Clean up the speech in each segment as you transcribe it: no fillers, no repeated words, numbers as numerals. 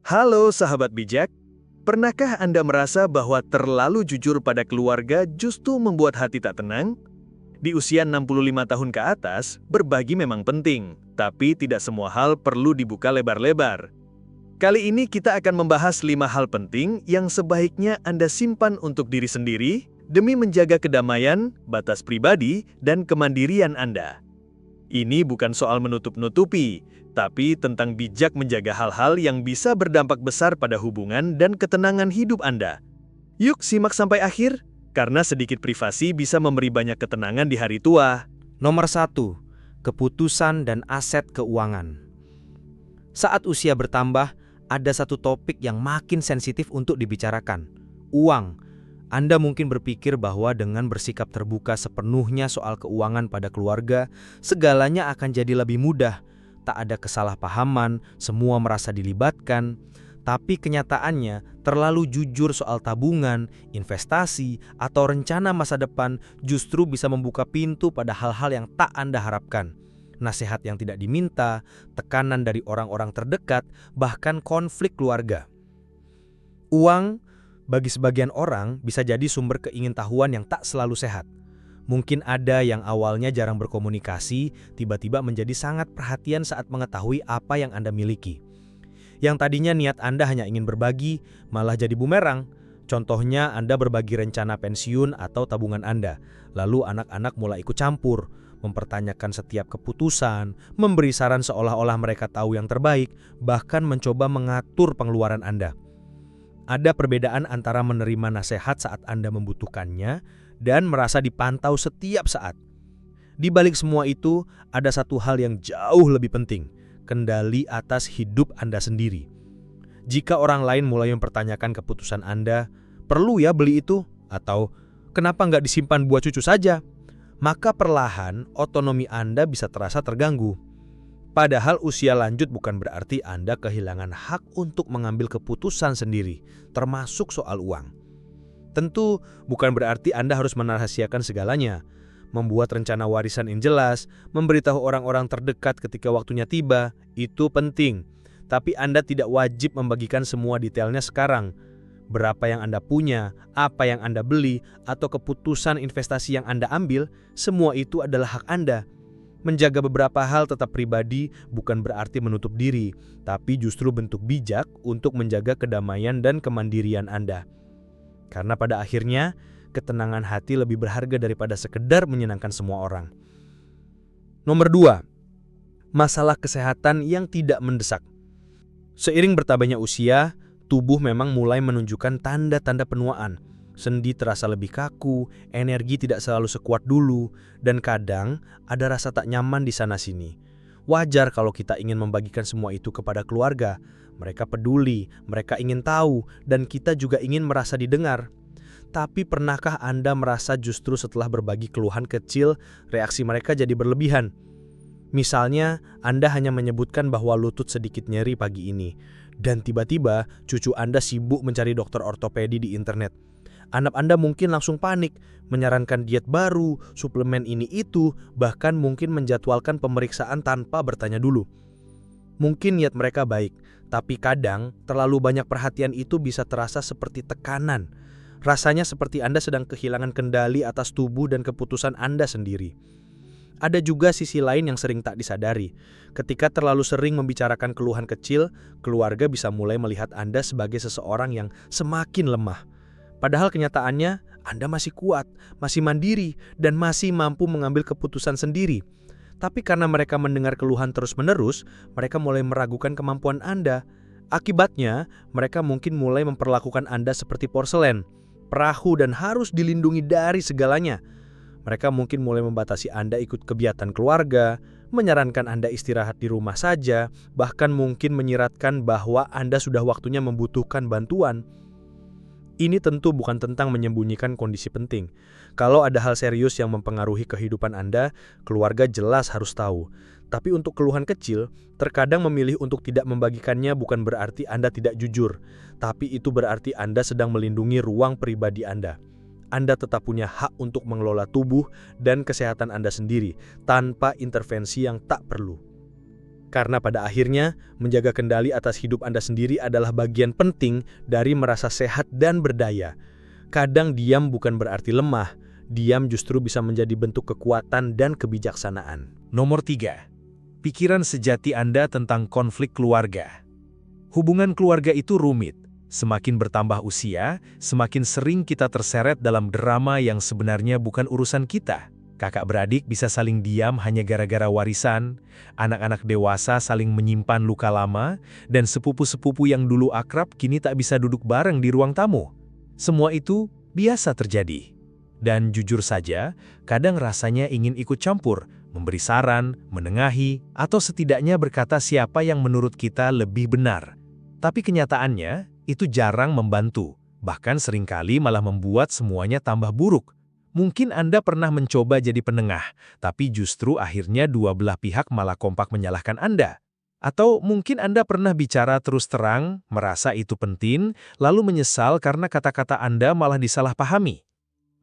Halo sahabat bijak, pernahkah Anda merasa bahwa terlalu jujur pada keluarga justru membuat hati tak tenang? Di usia 65 tahun ke atas, berbagi memang penting, tapi tidak semua hal perlu dibuka lebar-lebar. Kali ini kita akan membahas 5 hal penting yang sebaiknya Anda simpan untuk diri sendiri demi menjaga kedamaian, batas pribadi, dan kemandirian Anda. Ini bukan soal menutup-nutupi, tapi tentang bijak menjaga hal-hal yang bisa berdampak besar pada hubungan dan ketenangan hidup Anda. Yuk simak sampai akhir, karena sedikit privasi bisa memberi banyak ketenangan di hari tua. Nomor 1. Keputusan dan aset keuangan. Saat usia bertambah, ada satu topik yang makin sensitif untuk dibicarakan. Uang. Anda mungkin berpikir bahwa dengan bersikap terbuka sepenuhnya soal keuangan pada keluarga, segalanya akan jadi lebih mudah. Tak ada kesalahpahaman, semua merasa dilibatkan. Tapi kenyataannya, terlalu jujur soal tabungan, investasi, atau rencana masa depan justru bisa membuka pintu pada hal-hal yang tak Anda harapkan. Nasihat yang tidak diminta, tekanan dari orang-orang terdekat, bahkan konflik keluarga. Uang, bagi sebagian orang, bisa jadi sumber keingintahuan yang tak selalu sehat. Mungkin ada yang awalnya jarang berkomunikasi, tiba-tiba menjadi sangat perhatian saat mengetahui apa yang Anda miliki. Yang tadinya niat Anda hanya ingin berbagi, malah jadi bumerang. Contohnya Anda berbagi rencana pensiun atau tabungan Anda, lalu anak-anak mulai ikut campur, mempertanyakan setiap keputusan, memberi saran seolah-olah mereka tahu yang terbaik, bahkan mencoba mengatur pengeluaran Anda. Ada perbedaan antara menerima nasihat saat Anda membutuhkannya dan merasa dipantau setiap saat. Di balik semua itu, ada satu hal yang jauh lebih penting, kendali atas hidup Anda sendiri. Jika orang lain mulai mempertanyakan keputusan Anda, perlu ya beli itu? Atau kenapa nggak disimpan buat cucu saja? Maka perlahan otonomi Anda bisa terasa terganggu. Padahal usia lanjut bukan berarti Anda kehilangan hak untuk mengambil keputusan sendiri, termasuk soal uang. Tentu bukan berarti Anda harus merahasiakan segalanya. Membuat rencana warisan yang jelas, memberitahu orang-orang terdekat ketika waktunya tiba, itu penting. Tapi Anda tidak wajib membagikan semua detailnya sekarang. Berapa yang Anda punya, apa yang Anda beli, atau keputusan investasi yang Anda ambil, semua itu adalah hak Anda. Menjaga beberapa hal tetap pribadi bukan berarti menutup diri, tapi justru bentuk bijak untuk menjaga kedamaian dan kemandirian Anda. Karena pada akhirnya, ketenangan hati lebih berharga daripada sekedar menyenangkan semua orang. Nomor 2. Masalah kesehatan yang tidak mendesak. Seiring bertambahnya usia, tubuh memang mulai menunjukkan tanda-tanda penuaan. Sendi terasa lebih kaku, energi tidak selalu sekuat dulu, dan kadang ada rasa tak nyaman di sana-sini. Wajar kalau kita ingin membagikan semua itu kepada keluarga. Mereka peduli, mereka ingin tahu, dan kita juga ingin merasa didengar. Tapi pernahkah Anda merasa justru setelah berbagi keluhan kecil, reaksi mereka jadi berlebihan? Misalnya, Anda hanya menyebutkan bahwa lutut sedikit nyeri pagi ini, dan tiba-tiba cucu Anda sibuk mencari dokter ortopedi di internet. Anak Anda mungkin langsung panik, menyarankan diet baru, suplemen ini itu, bahkan mungkin menjadwalkan pemeriksaan tanpa bertanya dulu. Mungkin niat mereka baik, tapi kadang terlalu banyak perhatian itu bisa terasa seperti tekanan. Rasanya seperti Anda sedang kehilangan kendali atas tubuh dan keputusan Anda sendiri. Ada juga sisi lain yang sering tak disadari. Ketika terlalu sering membicarakan keluhan kecil, keluarga bisa mulai melihat Anda sebagai seseorang yang semakin lemah. Padahal kenyataannya, Anda masih kuat, masih mandiri, dan masih mampu mengambil keputusan sendiri. Tapi karena mereka mendengar keluhan terus-menerus, mereka mulai meragukan kemampuan Anda. Akibatnya, mereka mungkin mulai memperlakukan Anda seperti porselen, perahu dan harus dilindungi dari segalanya. Mereka mungkin mulai membatasi Anda ikut kegiatan keluarga, menyarankan Anda istirahat di rumah saja, bahkan mungkin menyiratkan bahwa Anda sudah waktunya membutuhkan bantuan. Ini tentu bukan tentang menyembunyikan kondisi penting. Kalau ada hal serius yang mempengaruhi kehidupan Anda, keluarga jelas harus tahu. Tapi untuk keluhan kecil, terkadang memilih untuk tidak membagikannya bukan berarti Anda tidak jujur. Tapi itu berarti Anda sedang melindungi ruang pribadi Anda. Anda tetap punya hak untuk mengelola tubuh dan kesehatan Anda sendiri, tanpa intervensi yang tak perlu. Karena pada akhirnya, menjaga kendali atas hidup Anda sendiri adalah bagian penting dari merasa sehat dan berdaya. Kadang diam bukan berarti lemah, diam justru bisa menjadi bentuk kekuatan dan kebijaksanaan. Nomor 3. Pikiran sejati Anda tentang konflik keluarga. Hubungan keluarga itu rumit. Semakin bertambah usia, semakin sering kita terseret dalam drama yang sebenarnya bukan urusan kita. Kakak beradik bisa saling diam hanya gara-gara warisan, anak-anak dewasa saling menyimpan luka lama, dan sepupu-sepupu yang dulu akrab kini tak bisa duduk bareng di ruang tamu. Semua itu biasa terjadi. Dan jujur saja, kadang rasanya ingin ikut campur, memberi saran, menengahi, atau setidaknya berkata siapa yang menurut kita lebih benar. Tapi kenyataannya, itu jarang membantu, bahkan seringkali malah membuat semuanya tambah buruk. Mungkin Anda pernah mencoba jadi penengah, tapi justru akhirnya dua belah pihak malah kompak menyalahkan Anda. Atau mungkin Anda pernah bicara terus terang, merasa itu penting, lalu menyesal karena kata-kata Anda malah disalahpahami.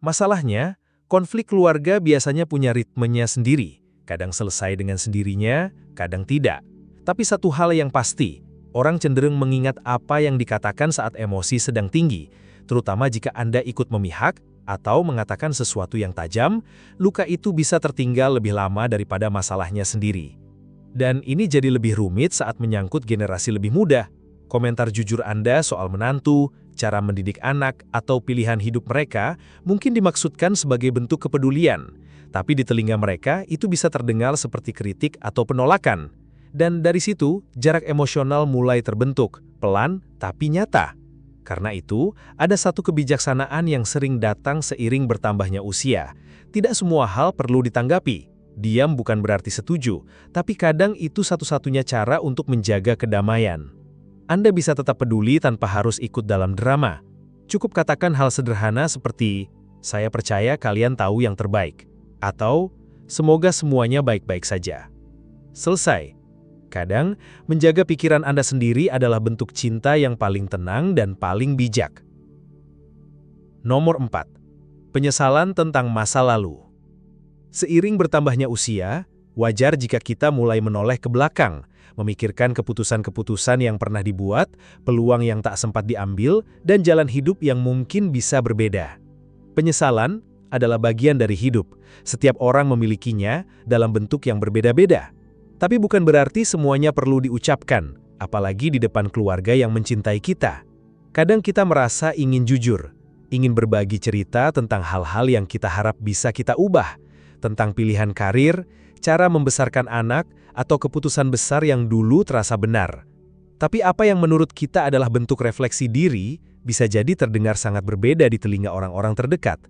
Masalahnya, konflik keluarga biasanya punya ritmenya sendiri. Kadang selesai dengan sendirinya, kadang tidak. Tapi satu hal yang pasti, orang cenderung mengingat apa yang dikatakan saat emosi sedang tinggi, terutama jika Anda ikut memihak atau mengatakan sesuatu yang tajam, luka itu bisa tertinggal lebih lama daripada masalahnya sendiri. Dan ini jadi lebih rumit saat menyangkut generasi lebih muda. Komentar jujur Anda soal menantu, cara mendidik anak, atau pilihan hidup mereka mungkin dimaksudkan sebagai bentuk kepedulian, tapi di telinga mereka itu bisa terdengar seperti kritik atau penolakan. Dan dari situ, jarak emosional mulai terbentuk, pelan tapi nyata. Karena itu, ada satu kebijaksanaan yang sering datang seiring bertambahnya usia. Tidak semua hal perlu ditanggapi. Diam bukan berarti setuju, tapi kadang itu satu-satunya cara untuk menjaga kedamaian. Anda bisa tetap peduli tanpa harus ikut dalam drama. Cukup katakan hal sederhana seperti, "Saya percaya kalian tahu yang terbaik." Atau, "Semoga semuanya baik-baik saja." Selesai. Kadang, menjaga pikiran Anda sendiri adalah bentuk cinta yang paling tenang dan paling bijak. Nomor 4. Penyesalan tentang masa lalu. Seiring bertambahnya usia, wajar jika kita mulai menoleh ke belakang, memikirkan keputusan-keputusan yang pernah dibuat, peluang yang tak sempat diambil, dan jalan hidup yang mungkin bisa berbeda. Penyesalan adalah bagian dari hidup. Setiap orang memilikinya dalam bentuk yang berbeda-beda. Tapi bukan berarti semuanya perlu diucapkan, apalagi di depan keluarga yang mencintai kita. Kadang kita merasa ingin jujur, ingin berbagi cerita tentang hal-hal yang kita harap bisa kita ubah, tentang pilihan karir, cara membesarkan anak, atau keputusan besar yang dulu terasa benar. Tapi apa yang menurut kita adalah bentuk refleksi diri, bisa jadi terdengar sangat berbeda di telinga orang-orang terdekat.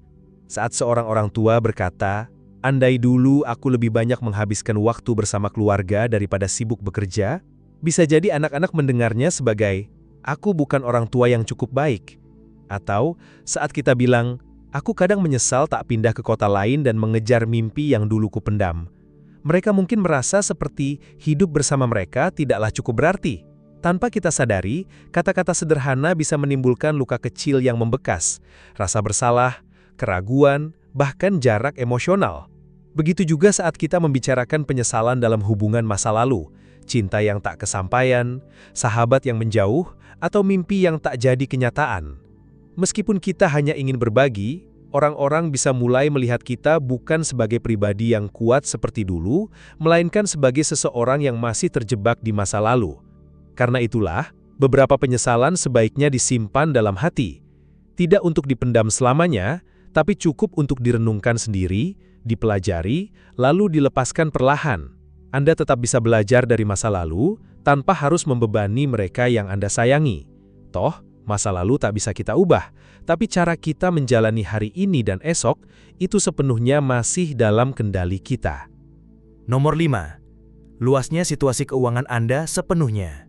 Saat seorang orang tua berkata, "Andai dulu aku lebih banyak menghabiskan waktu bersama keluarga daripada sibuk bekerja," bisa jadi anak-anak mendengarnya sebagai, "Aku bukan orang tua yang cukup baik." Atau saat kita bilang, "Aku kadang menyesal tak pindah ke kota lain dan mengejar mimpi yang dulu kupendam." Mereka mungkin merasa seperti hidup bersama mereka tidaklah cukup berarti. Tanpa kita sadari, kata-kata sederhana bisa menimbulkan luka kecil yang membekas, rasa bersalah, keraguan, bahkan jarak emosional. Begitu juga saat kita membicarakan penyesalan dalam hubungan masa lalu, cinta yang tak kesampaian, sahabat yang menjauh, atau mimpi yang tak jadi kenyataan. Meskipun kita hanya ingin berbagi, orang-orang bisa mulai melihat kita bukan sebagai pribadi yang kuat seperti dulu, melainkan sebagai seseorang yang masih terjebak di masa lalu. Karena itulah, beberapa penyesalan sebaiknya disimpan dalam hati. Tidak untuk dipendam selamanya, tapi cukup untuk direnungkan sendiri, dipelajari, lalu dilepaskan perlahan. Anda tetap bisa belajar dari masa lalu, tanpa harus membebani mereka yang Anda sayangi. Toh, masa lalu tak bisa kita ubah, tapi cara kita menjalani hari ini dan esok, itu sepenuhnya masih dalam kendali kita. Nomor 5. Luasnya situasi keuangan Anda sepenuhnya.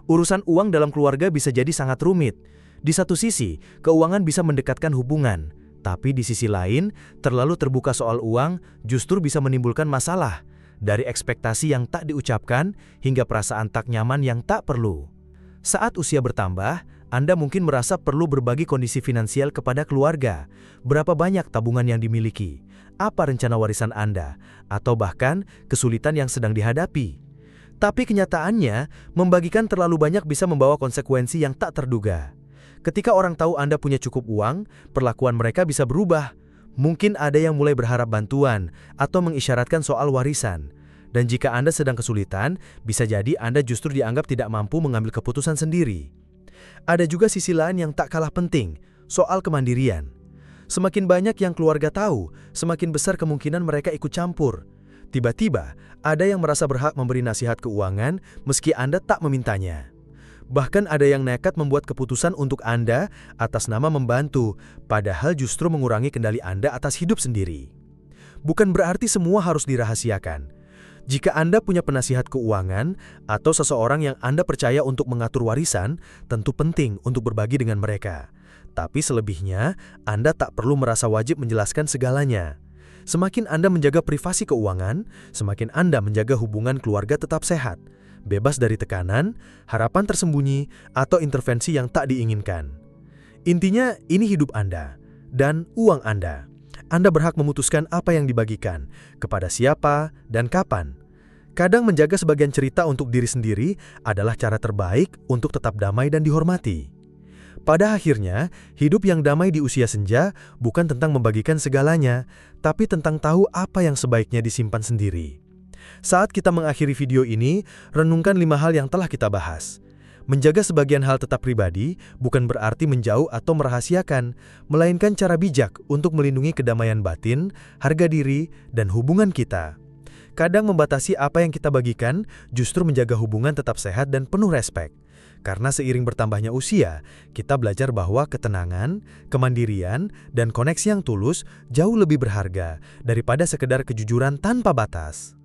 Urusan uang dalam keluarga bisa jadi sangat rumit. Di satu sisi, keuangan bisa mendekatkan hubungan. Tapi di sisi lain, terlalu terbuka soal uang justru bisa menimbulkan masalah, dari ekspektasi yang tak diucapkan hingga perasaan tak nyaman yang tak perlu. Saat usia bertambah, Anda mungkin merasa perlu berbagi kondisi finansial kepada keluarga, berapa banyak tabungan yang dimiliki, apa rencana warisan Anda, atau bahkan kesulitan yang sedang dihadapi. Tapi kenyataannya, membagikan terlalu banyak bisa membawa konsekuensi yang tak terduga. Ketika orang tahu Anda punya cukup uang, perlakuan mereka bisa berubah. Mungkin ada yang mulai berharap bantuan atau mengisyaratkan soal warisan. Dan jika Anda sedang kesulitan, bisa jadi Anda justru dianggap tidak mampu mengambil keputusan sendiri. Ada juga sisi lain yang tak kalah penting, soal kemandirian. Semakin banyak yang keluarga tahu, semakin besar kemungkinan mereka ikut campur. Tiba-tiba, ada yang merasa berhak memberi nasihat keuangan meski Anda tak memintanya. Bahkan ada yang nekat membuat keputusan untuk Anda atas nama membantu, padahal justru mengurangi kendali Anda atas hidup sendiri. Bukan berarti semua harus dirahasiakan. Jika Anda punya penasihat keuangan atau seseorang yang Anda percaya untuk mengatur warisan, tentu penting untuk berbagi dengan mereka. Tapi selebihnya, Anda tak perlu merasa wajib menjelaskan segalanya. Semakin Anda menjaga privasi keuangan, semakin Anda menjaga hubungan keluarga tetap sehat, bebas dari tekanan, harapan tersembunyi, atau intervensi yang tak diinginkan. Intinya, ini hidup Anda dan uang Anda. Anda berhak memutuskan apa yang dibagikan, kepada siapa, dan kapan. Kadang menjaga sebagian cerita untuk diri sendiri adalah cara terbaik untuk tetap damai dan dihormati. Pada akhirnya, hidup yang damai di usia senja bukan tentang membagikan segalanya, tapi tentang tahu apa yang sebaiknya disimpan sendiri. Saat kita mengakhiri video ini, renungkan 5 hal yang telah kita bahas. Menjaga sebagian hal tetap pribadi bukan berarti menjauh atau merahasiakan, melainkan cara bijak untuk melindungi kedamaian batin, harga diri, dan hubungan kita. Kadang membatasi apa yang kita bagikan justru menjaga hubungan tetap sehat dan penuh respek. Karena seiring bertambahnya usia, kita belajar bahwa ketenangan, kemandirian, dan koneksi yang tulus jauh lebih berharga daripada sekedar kejujuran tanpa batas.